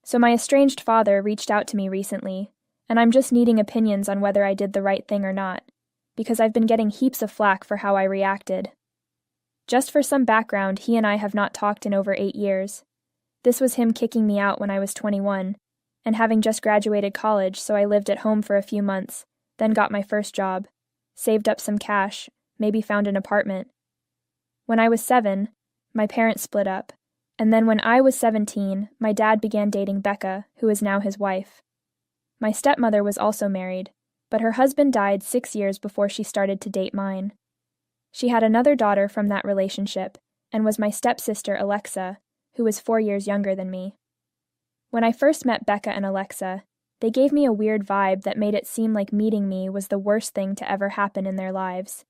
So my estranged father reached out to me recently, and I'm just needing opinions on whether I did the right thing or not, because I've been getting heaps of flack for how I reacted. Just for some background, he and I have not talked in over 8 years. This was him kicking me out when I was 21, and having just graduated college, so I lived at home for a few months, then got my first job, saved up some cash, maybe found an apartment. When I was 7, my parents split up, and then when I was 17, my dad began dating Becca, who is now his wife. My stepmother was also married, but her husband died 6 years before she started to date mine. She had another daughter from that relationship, and was my stepsister Alexa, who was 4 years younger than me. When I first met Becca and Alexa, they gave me a weird vibe that made it seem like meeting me was the worst thing to ever happen in their lives.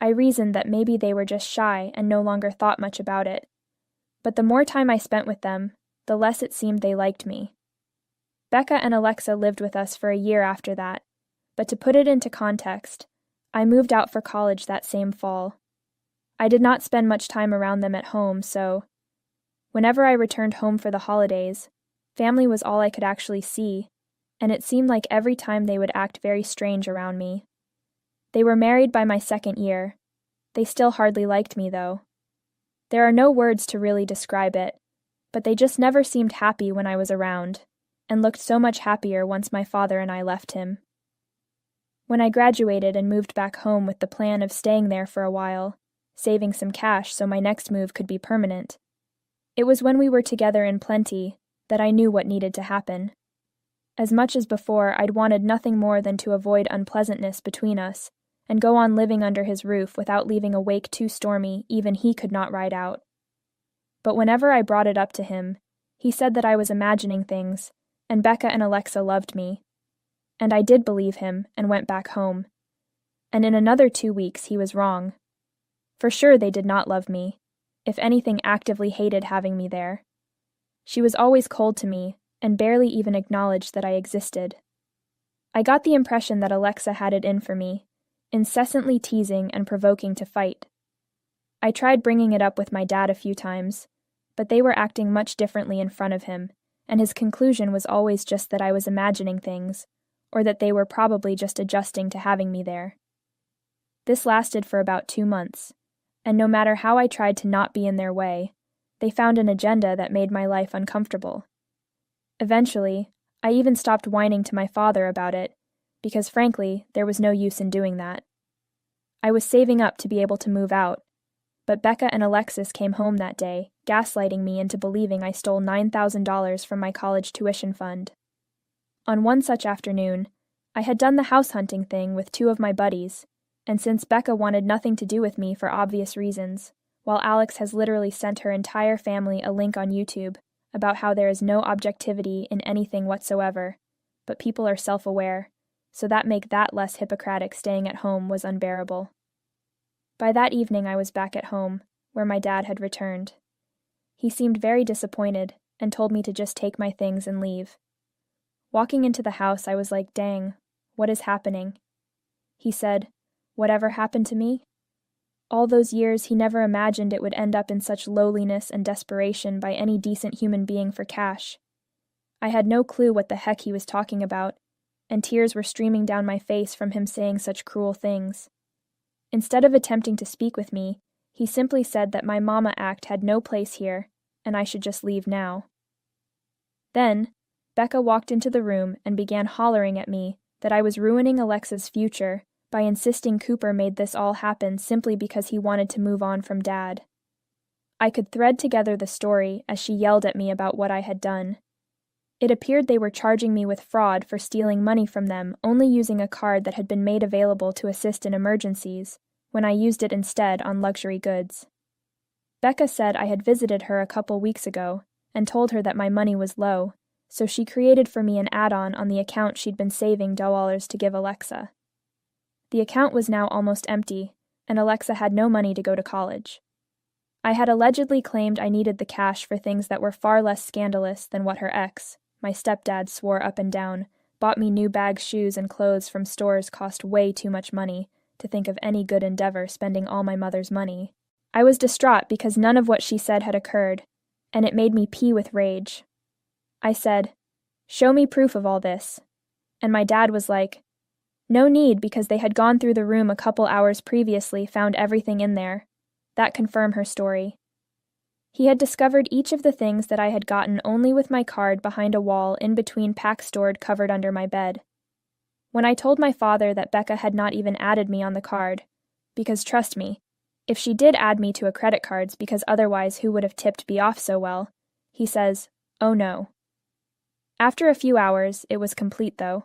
I reasoned that maybe they were just shy and no longer thought much about it. But the more time I spent with them, the less it seemed they liked me. Becca and Alexa lived with us for a year after that, but to put it into context, I moved out for college that same fall. I did not spend much time around them at home, so whenever I returned home for the holidays, family was all I could actually see, and it seemed like every time they would act very strange around me. They were married by my 2nd year. They still hardly liked me, though. There are no words to really describe it, but they just never seemed happy when I was around, and looked so much happier once my father and I left him. When I graduated and moved back home with the plan of staying there for a while, saving some cash so my next move could be permanent, it was when we were together in plenty that I knew what needed to happen. As much as before, I'd wanted nothing more than to avoid unpleasantness between us, and go on living under his roof without leaving a wake too stormy even he could not ride out. But whenever I brought it up to him, he said that I was imagining things, and Becca and Alexa loved me. And I did believe him and went back home. And in another 2 weeks he was wrong. For sure they did not love me, if anything actively hated having me there. She was always cold to me, and barely even acknowledged that I existed. I got the impression that Alexa had it in for me, incessantly teasing and provoking to fight. I tried bringing it up with my dad a few times, but they were acting much differently in front of him, and his conclusion was always just that I was imagining things, or that they were probably just adjusting to having me there. This lasted for about 2 months, and no matter how I tried to not be in their way, they found an agenda that made my life uncomfortable. Eventually, I even stopped whining to my father about it, because frankly, there was no use in doing that. I was saving up to be able to move out, but Becca and Alexis came home that day, gaslighting me into believing I stole $9,000 from my college tuition fund. On one such afternoon, I had done the house hunting thing with 2 of my buddies, and since Becca wanted nothing to do with me for obvious reasons, while Alex has literally sent her entire family a link on YouTube about how there is no objectivity in anything whatsoever, but people are self-aware, so that make that less Hippocratic staying at home was unbearable. By that evening I was back at home, where my dad had returned. He seemed very disappointed, and told me to just take my things and leave. Walking into the house, I was like, dang, what is happening? He said, whatever happened to me? All those years he never imagined it would end up in such lowliness and desperation by any decent human being for cash. I had no clue what the heck he was talking about, and tears were streaming down my face from him saying such cruel things. Instead of attempting to speak with me, he simply said that my mama act had no place here, and I should just leave now. Then, Becca walked into the room and began hollering at me that I was ruining Alexa's future by insisting Cooper made this all happen simply because he wanted to move on from Dad. I could thread together the story as she yelled at me about what I had done. It appeared they were charging me with fraud for stealing money from them only using a card that had been made available to assist in emergencies, when I used it instead on luxury goods. Becca said I had visited her a couple weeks ago and told her that my money was low, so she created for me an add-on on the account she'd been saving dollars to give Alexa. The account was now almost empty, and Alexa had no money to go to college. I had allegedly claimed I needed the cash for things that were far less scandalous than what her ex, my stepdad, swore up and down, bought me new bags, shoes, and clothes from stores cost way too much money to think of any good endeavor spending all my mother's money. I was distraught because none of what she said had occurred, and it made me pee with rage. I said, "Show me proof of all this." And my dad was like, "No need, because they had gone through the room a couple hours previously, found everything in there." That confirmed her story. He had discovered each of the things that I had gotten only with my card behind a wall in between packs stored covered under my bed. When I told my father that Becca had not even added me on the card, because trust me, if she did add me to a credit cards, because otherwise who would have tipped me off so well, he says, "Oh no." After a few hours, it was complete though.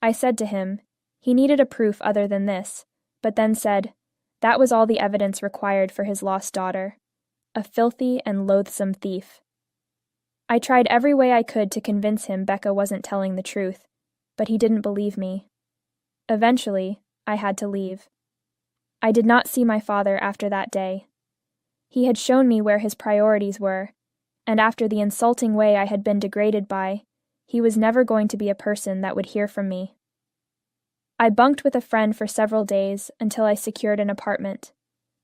I said to him, he needed a proof other than this, but then said, that was all the evidence required for his lost daughter. A filthy and loathsome thief. I tried every way I could to convince him Becca wasn't telling the truth, but he didn't believe me. Eventually, I had to leave. I did not see my father after that day. He had shown me where his priorities were, and after the insulting way I had been degraded by, he was never going to be a person that would hear from me. I bunked with a friend for several days until I secured an apartment,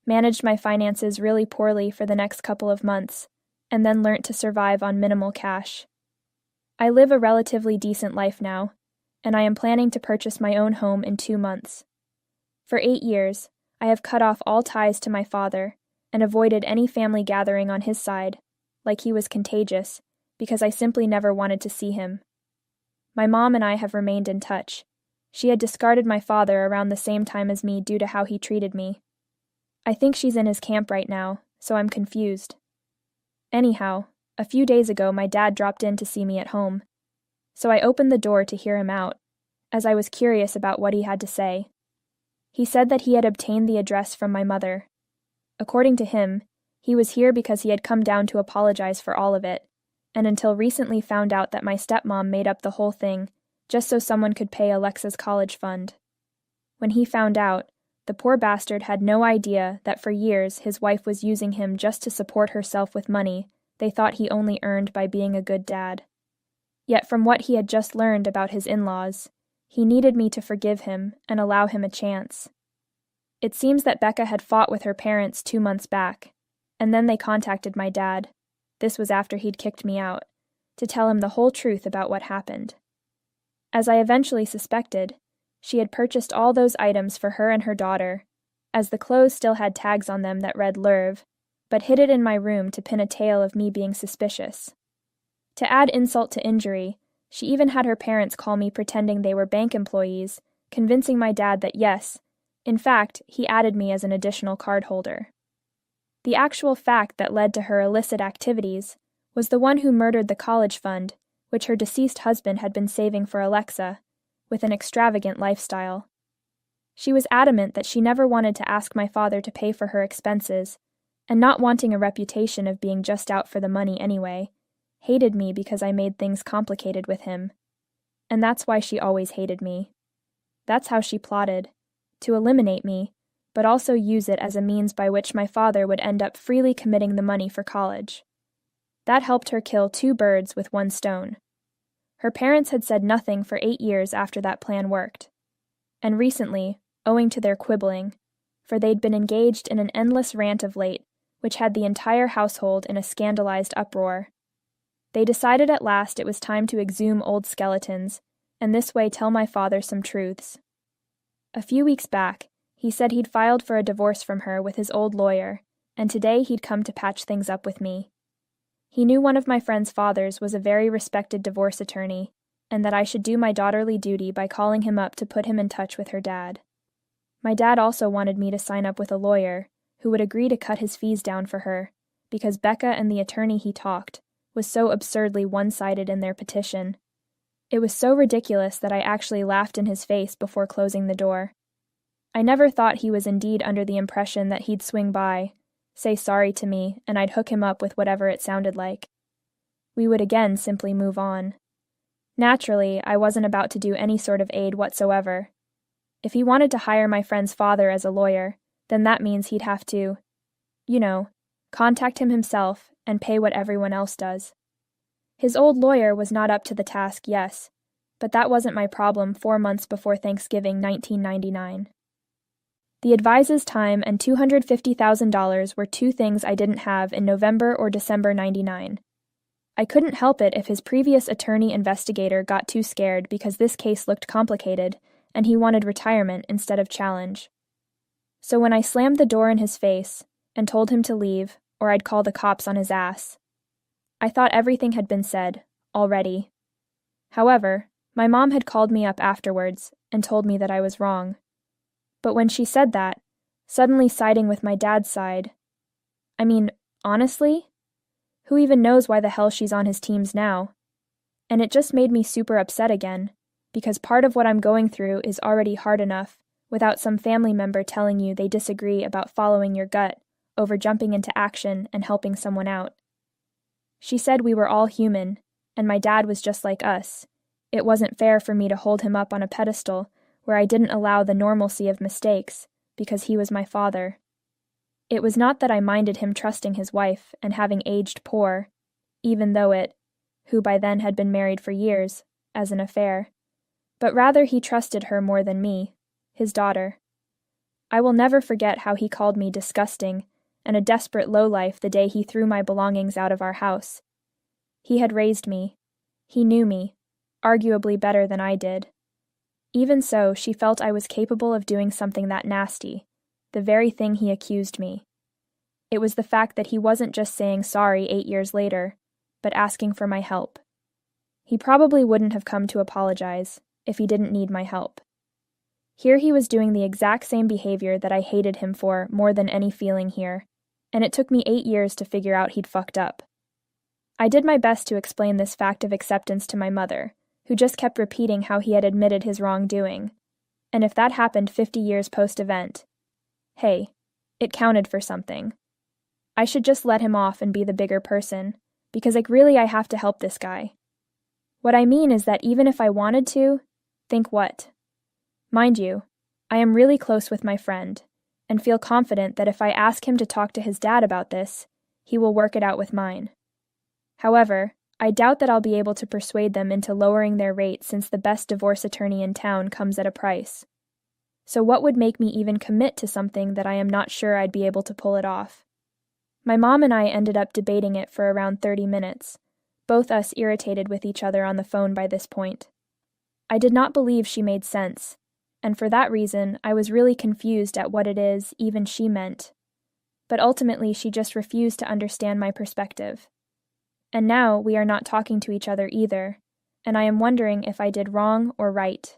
managed my finances really poorly for the next couple of months, and then learnt to survive on minimal cash. I live a relatively decent life now, and I am planning to purchase my own home in 2 months. For 8 years, I have cut off all ties to my father and avoided any family gathering on his side, like he was contagious, because I simply never wanted to see him. My mom and I have remained in touch. She had discarded my father around the same time as me due to how he treated me. I think she's in his camp right now, so I'm confused. Anyhow, a few days ago my dad dropped in to see me at home, so I opened the door to hear him out, as I was curious about what he had to say. He said that he had obtained the address from my mother. According to him, he was here because he had come down to apologize for all of it, and until recently found out that my stepmom made up the whole thing just so someone could pay Alexa's college fund. When he found out, the poor bastard had no idea that for years his wife was using him just to support herself with money they thought he only earned by being a good dad. Yet from what he had just learned about his in-laws, he needed me to forgive him and allow him a chance. It seems that Becca had fought with her parents 2 months back, and then they contacted my dad, this was after he'd kicked me out, to tell him the whole truth about what happened. As I eventually suspected, she had purchased all those items for her and her daughter, as the clothes still had tags on them that read Lerv, but hid it in my room to pin a tale of me being suspicious. To add insult to injury, she even had her parents call me pretending they were bank employees, convincing my dad that yes, in fact, he added me as an additional card holder. The actual fact that led to her illicit activities was the one who murdered the college fund, which her deceased husband had been saving for Alexa, with an extravagant lifestyle. She was adamant that she never wanted to ask my father to pay for her expenses, and not wanting a reputation of being just out for the money anyway, hated me because I made things complicated with him. And that's why she always hated me. That's how she plotted, to eliminate me, but also use it as a means by which my father would end up freely committing the money for college. That helped her kill 2 birds with 1 stone. Her parents had said nothing for 8 years after that plan worked. And recently, owing to their quibbling, for they'd been engaged in an endless rant of late, which had the entire household in a scandalized uproar, they decided at last it was time to exhume old skeletons, and this way tell my father some truths. A few weeks back, he said he'd filed for a divorce from her with his old lawyer, and today he'd come to patch things up with me. He knew one of my friend's fathers was a very respected divorce attorney, and that I should do my daughterly duty by calling him up to put him in touch with her dad. My dad also wanted me to sign up with a lawyer, who would agree to cut his fees down for her, because Becca and the attorney he talked was so absurdly one-sided in their petition. It was so ridiculous that I actually laughed in his face before closing the door. I never thought he was indeed under the impression that he'd swing by, say sorry to me, and I'd hook him up with whatever it sounded like. We would again simply move on. Naturally, I wasn't about to do any sort of aid whatsoever. If he wanted to hire my friend's father as a lawyer, then that means he'd have to, contact him himself and pay what everyone else does. His old lawyer was not up to the task, yes, but that wasn't my problem 4 months before Thanksgiving 1999. The advise's time and $250,000 were 2 things I didn't have in November or December 99. I couldn't help it if his previous attorney investigator got too scared because this case looked complicated and he wanted retirement instead of challenge. So when I slammed the door in his face and told him to leave or I'd call the cops on his ass, I thought everything had been said, already. However, my mom had called me up afterwards and told me that I was wrong. But when she said that, suddenly siding with my dad's side, I mean, honestly, who even knows why the hell she's on his teams now? And it just made me super upset again, because part of what I'm going through is already hard enough without some family member telling you they disagree about following your gut over jumping into action and helping someone out. She said we were all human, and my dad was just like us. It wasn't fair for me to hold him up on a pedestal where I didn't allow the normalcy of mistakes, because he was my father. It was not that I minded him trusting his wife and having aged poor, even though who by then had been married for years, as an affair, but rather he trusted her more than me, his daughter. I will never forget how he called me disgusting and a desperate lowlife the day he threw my belongings out of our house. He had raised me. He knew me, arguably better than I did. Even so, she felt I was capable of doing something that nasty, the very thing he accused me. It was the fact that he wasn't just saying sorry 8 years later, but asking for my help. He probably wouldn't have come to apologize if he didn't need my help. Here he was doing the exact same behavior that I hated him for more than any feeling here, and it took me 8 years to figure out he'd fucked up. I did my best to explain this fact of acceptance to my mother, who just kept repeating how he had admitted his wrongdoing. And if that happened 50 years post-event, hey, it counted for something. I should just let him off and be the bigger person, because really I have to help this guy. What I mean is that even if I wanted to, think what? Mind you, I am really close with my friend, and feel confident that if I ask him to talk to his dad about this, he will work it out with mine. However, I doubt that I'll be able to persuade them into lowering their rate since the best divorce attorney in town comes at a price. So what would make me even commit to something that I am not sure I'd be able to pull it off? My mom and I ended up debating it for around 30 minutes, both us irritated with each other on the phone by this point. I did not believe she made sense, and for that reason I was really confused at what it is even she meant. But ultimately she just refused to understand my perspective. And now we are not talking to each other either, and I am wondering if I did wrong or right.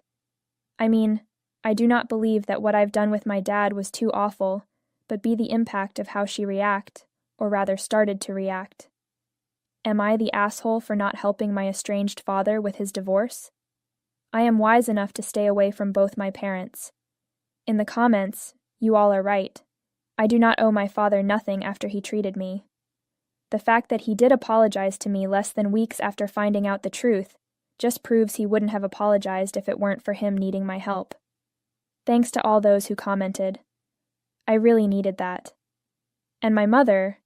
I mean, I do not believe that what I've done with my dad was too awful, but be the impact of how she or rather started to react. Am I the asshole for not helping my estranged father with his divorce? I am wise enough to stay away from both my parents. In the comments, you all are right. I do not owe my father nothing after he treated me. The fact that he did apologize to me less than weeks after finding out the truth just proves he wouldn't have apologized if it weren't for him needing my help. Thanks to all those who commented. I really needed that. And my mother,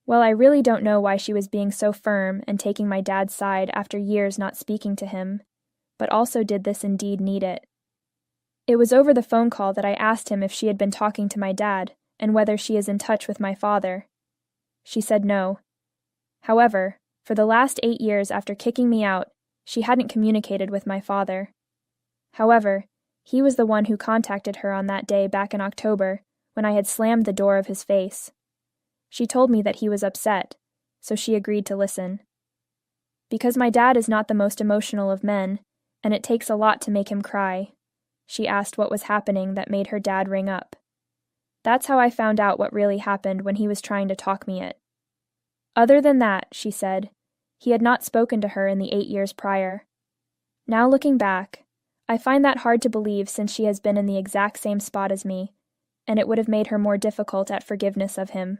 well, I really don't know why she was being so firm and taking my dad's side after years not speaking to him, but also did this indeed need it. It was over the phone call that I asked him if she had been talking to my dad and whether she is in touch with my father. She said no. However, for the last 8 years after kicking me out, she hadn't communicated with my father. However, he was the one who contacted her on that day back in October, when I had slammed the door of his face. She told me that he was upset, so she agreed to listen. Because my dad is not the most emotional of men, and it takes a lot to make him cry, she asked what was happening that made her dad ring up. That's how I found out what really happened when he was trying to talk me it. Other than that, she said, he had not spoken to her in the 8 years prior. Now looking back, I find that hard to believe since she has been in the exact same spot as me, and it would have made her more difficult at forgiveness of him.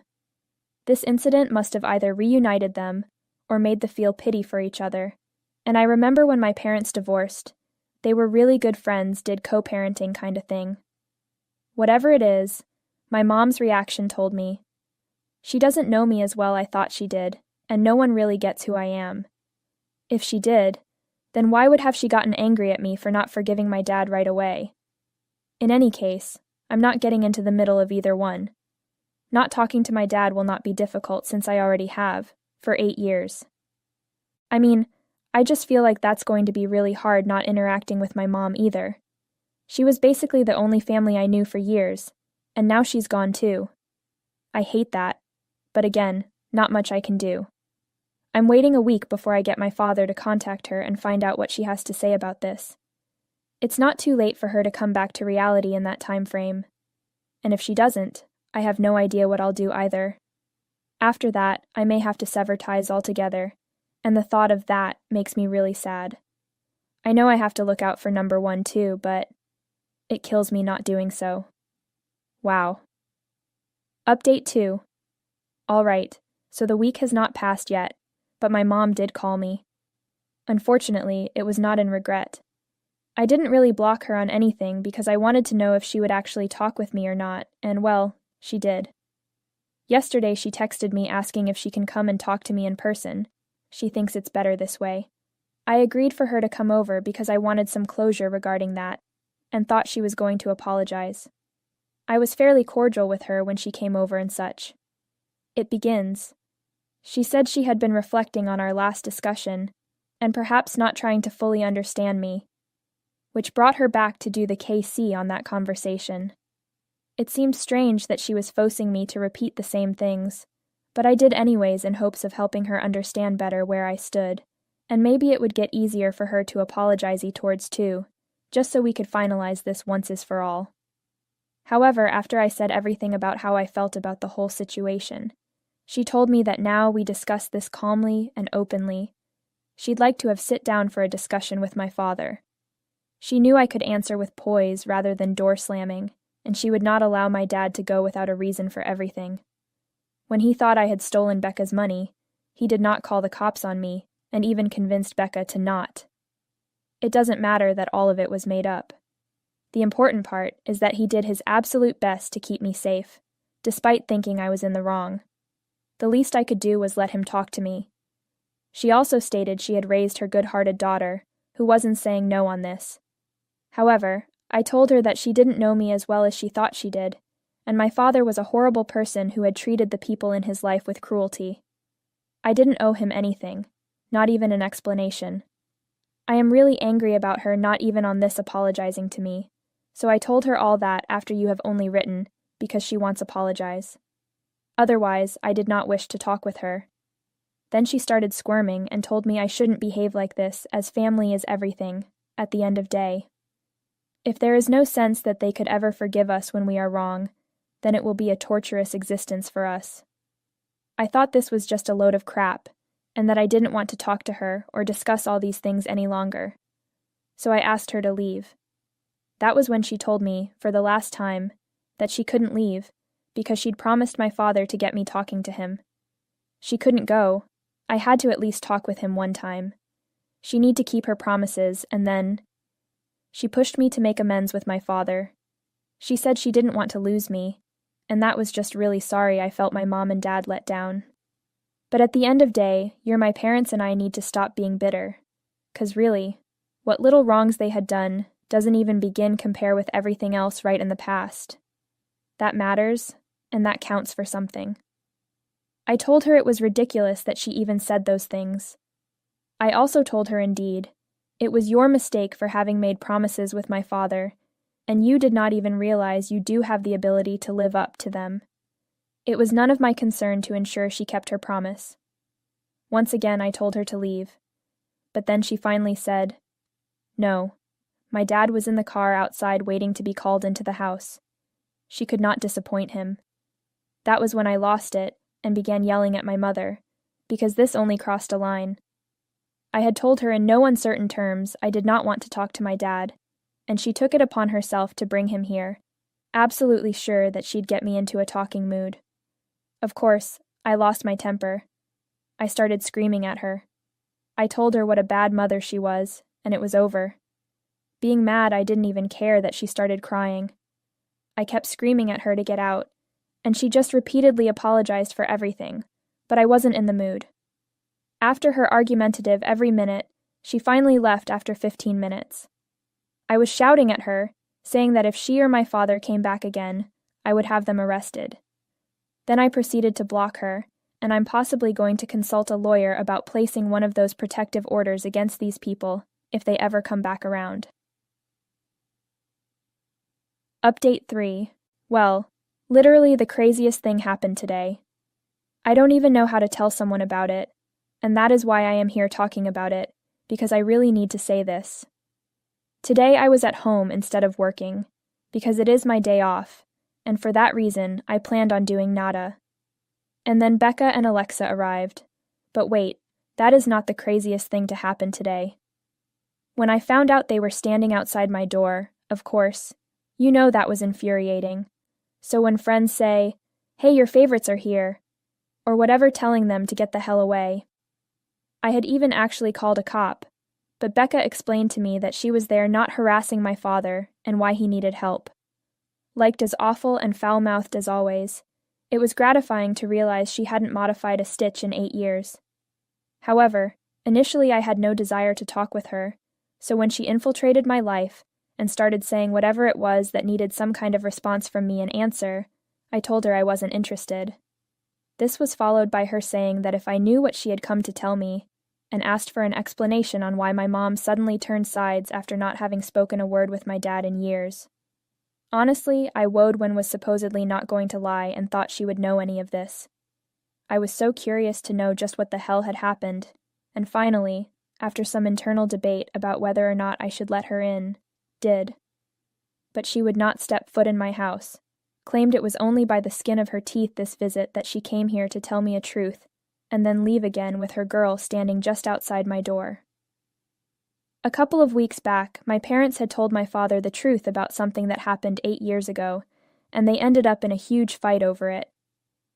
This incident must have either reunited them or made them feel pity for each other, and I remember when my parents divorced, they were really good friends, did co-parenting kind of thing. Whatever it is, my mom's reaction told me, she doesn't know me as well I thought she did, and no one really gets who I am. If she did, then why would have she gotten angry at me for not forgiving my dad right away? In any case, I'm not getting into the middle of either one. Not talking to my dad will not be difficult since I already have, for 8 years. I mean, I just feel like that's going to be really hard not interacting with my mom either. She was basically the only family I knew for years, and now she's gone too. I hate that, but again, not much I can do. I'm waiting a week before I get my father to contact her and find out what she has to say about this. It's not too late for her to come back to reality in that time frame. And if she doesn't, I have no idea what I'll do either. After that, I may have to sever ties altogether, and the thought of that makes me really sad. I know I have to look out for number one too, but it kills me not doing so. Wow. Update 2. All right, so the week has not passed yet, but my mom did call me. Unfortunately, it was not in regret. I didn't really block her on anything because I wanted to know if she would actually talk with me or not, and well, she did. Yesterday she texted me asking if she can come and talk to me in person. She thinks it's better this way. I agreed for her to come over because I wanted some closure regarding that, and thought she was going to apologize. I was fairly cordial with her when she came over and such. It begins. She said she had been reflecting on our last discussion, and perhaps not trying to fully understand me, which brought her back to do the KC on that conversation. It seemed strange that she was forcing me to repeat the same things, but I did anyways in hopes of helping her understand better where I stood, and maybe it would get easier for her to apologize towards too, just so we could finalize this once is for all. However, after I said everything about how I felt about the whole situation, she told me that now we discussed this calmly and openly. She'd like to have sit down for a discussion with my father. She knew I could answer with poise rather than door slamming, and she would not allow my dad to go without a reason for everything. When he thought I had stolen Becca's money, he did not call the cops on me, and even convinced Becca to not. It doesn't matter that all of it was made up. The important part is that he did his absolute best to keep me safe, despite thinking I was in the wrong. The least I could do was let him talk to me. She also stated she had raised her good-hearted daughter, who wasn't saying no on this. However, I told her that she didn't know me as well as she thought she did, and my father was a horrible person who had treated the people in his life with cruelty. I didn't owe him anything, not even an explanation. I am really angry about her not even on this apologizing to me, so I told her all that after you have only written, because she wants apologize. Otherwise, I did not wish to talk with her. Then she started squirming and told me I shouldn't behave like this, as family is everything, at the end of day. If there is no sense that they could ever forgive us when we are wrong, then it will be a torturous existence for us. I thought this was just a load of crap, and that I didn't want to talk to her or discuss all these things any longer. So I asked her to leave. That was when she told me, for the last time, that she couldn't leave, because she'd promised my father to get me talking to him. She couldn't go. I had to at least talk with him one time. She need to keep her promises, and then... She pushed me to make amends with my father. She said she didn't want to lose me, and that was just really sorry I felt my mom and dad let down. But at the end of day, you're my parents and I need to stop being bitter. 'Cause really, what little wrongs they had done doesn't even begin compare with everything else right in the past. That matters, and that counts for something. I told her it was ridiculous that she even said those things. I also told her indeed, it was your mistake for having made promises with my father, and you did not even realize you do have the ability to live up to them. It was none of my concern to ensure she kept her promise. Once again I told her to leave, but then she finally said, "No, my dad was in the car outside waiting to be called into the house." She could not disappoint him. That was when I lost it and began yelling at my mother, because this only crossed a line. I had told her in no uncertain terms I did not want to talk to my dad, and she took it upon herself to bring him here, absolutely sure that she'd get me into a talking mood. Of course, I lost my temper. I started screaming at her. I told her what a bad mother she was, and it was over. Being mad, I didn't even care that she started crying. I kept screaming at her to get out, and she just repeatedly apologized for everything, but I wasn't in the mood. After her argumentative every minute, she finally left after 15 minutes. I was shouting at her, saying that if she or my father came back again, I would have them arrested. Then I proceeded to block her, and I'm possibly going to consult a lawyer about placing one of those protective orders against these people if they ever come back around. Update 3. Well, literally the craziest thing happened today. I don't even know how to tell someone about it, and that is why I am here talking about it, because I really need to say this. Today I was at home instead of working, because it is my day off, and for that reason I planned on doing nada. And then Becca and Alexa arrived. But wait, that is not the craziest thing to happen today. When I found out they were standing outside my door, of course, you know that was infuriating. So when friends say, "Hey, your favorites are here," or whatever telling them to get the hell away. I had even actually called a cop, but Becca explained to me that she was there not harassing my father and why he needed help. Liked as awful and foul-mouthed as always, it was gratifying to realize she hadn't modified a stitch in 8 years. However, initially I had no desire to talk with her, so when she infiltrated my life and started saying whatever it was that needed some kind of response from me and answer, I told her I wasn't interested. This was followed by her saying that if I knew what she had come to tell me, and asked for an explanation on why my mom suddenly turned sides after not having spoken a word with my dad in years. Honestly, I woed when was supposedly not going to lie and thought she would know any of this. I was so curious to know just what the hell had happened, and finally, after some internal debate about whether or not I should let her in, did. But she would not step foot in my house, claimed it was only by the skin of her teeth this visit that she came here to tell me a truth, and then leave again with her girl standing just outside my door. A couple of weeks back, my parents had told my father the truth about something that happened 8 years ago, and they ended up in a huge fight over it.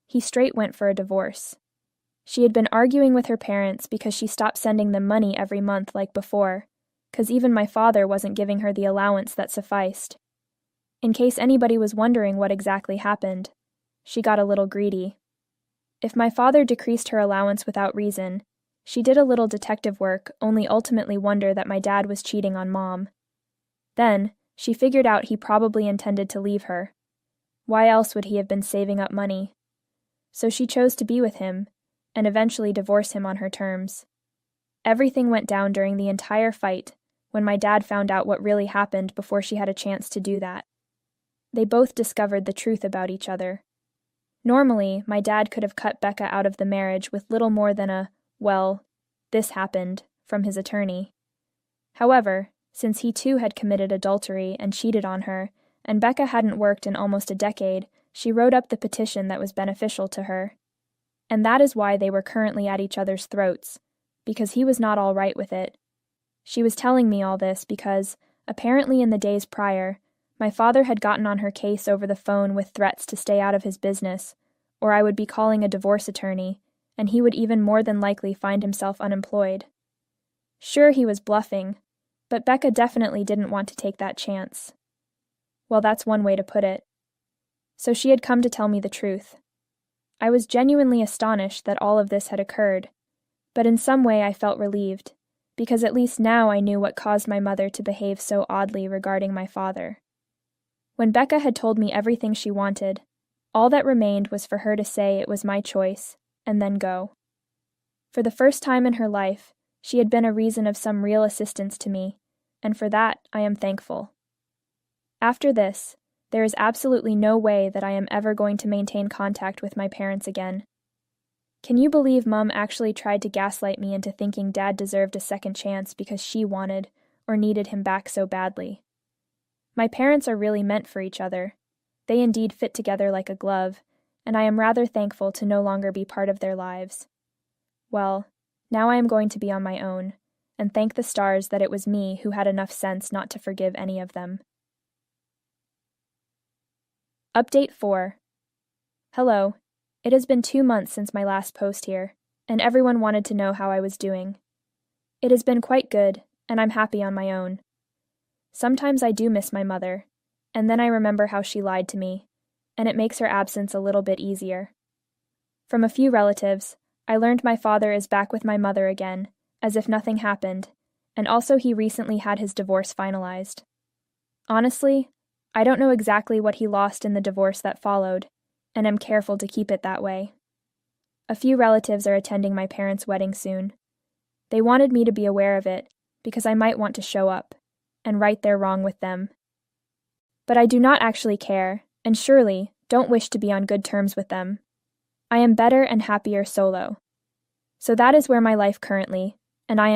He straight went for a divorce. She had been arguing with her parents because she stopped sending them money every month like before, 'cause even my father wasn't giving her the allowance that sufficed. In case anybody was wondering what exactly happened, she got a little greedy. If my father decreased her allowance without reason, she did a little detective work, only ultimately wonder that my dad was cheating on Mom. Then, she figured out he probably intended to leave her. Why else would he have been saving up money? So she chose to be with him, and eventually divorce him on her terms. Everything went down during the entire fight, when my dad found out what really happened before she had a chance to do that. They both discovered the truth about each other. Normally, my dad could have cut Becca out of the marriage with little more than a, "Well, this happened," from his attorney. However, since he too had committed adultery and cheated on her, and Becca hadn't worked in almost a decade, she wrote up the petition that was beneficial to her. And that is why they were currently at each other's throats, because he was not all right with it. She was telling me all this because, apparently in the days prior, my father had gotten on her case over the phone with threats to stay out of his business, or I would be calling a divorce attorney, and he would even more than likely find himself unemployed. Sure, he was bluffing, but Becca definitely didn't want to take that chance. Well, that's one way to put it. So she had come to tell me the truth. I was genuinely astonished that all of this had occurred, but in some way I felt relieved, because at least now I knew what caused my mother to behave so oddly regarding my father. When Becca had told me everything she wanted, all that remained was for her to say it was my choice, and then go. For the first time in her life, she had been a reason of some real assistance to me, and for that I am thankful. After this, there is absolutely no way that I am ever going to maintain contact with my parents again. Can you believe Mom actually tried to gaslight me into thinking Dad deserved a second chance because she wanted or needed him back so badly? My parents are really meant for each other. They indeed fit together like a glove, and I am rather thankful to no longer be part of their lives. Well, now I am going to be on my own, and thank the stars that it was me who had enough sense not to forgive any of them. Update 4. Hello. It has been 2 months since my last post here, and everyone wanted to know how I was doing. It has been quite good, and I'm happy on my own. Sometimes I do miss my mother, and then I remember how she lied to me, and it makes her absence a little bit easier. From a few relatives, I learned my father is back with my mother again, as if nothing happened, and also he recently had his divorce finalized. Honestly, I don't know exactly what he lost in the divorce that followed, and am careful to keep it that way. A few relatives are attending my parents' wedding soon. They wanted me to be aware of it, because I might want to show up and right their wrong with them. But I do not actually care, and surely don't wish to be on good terms with them. I am better and happier solo. So that is where my life currently, and I am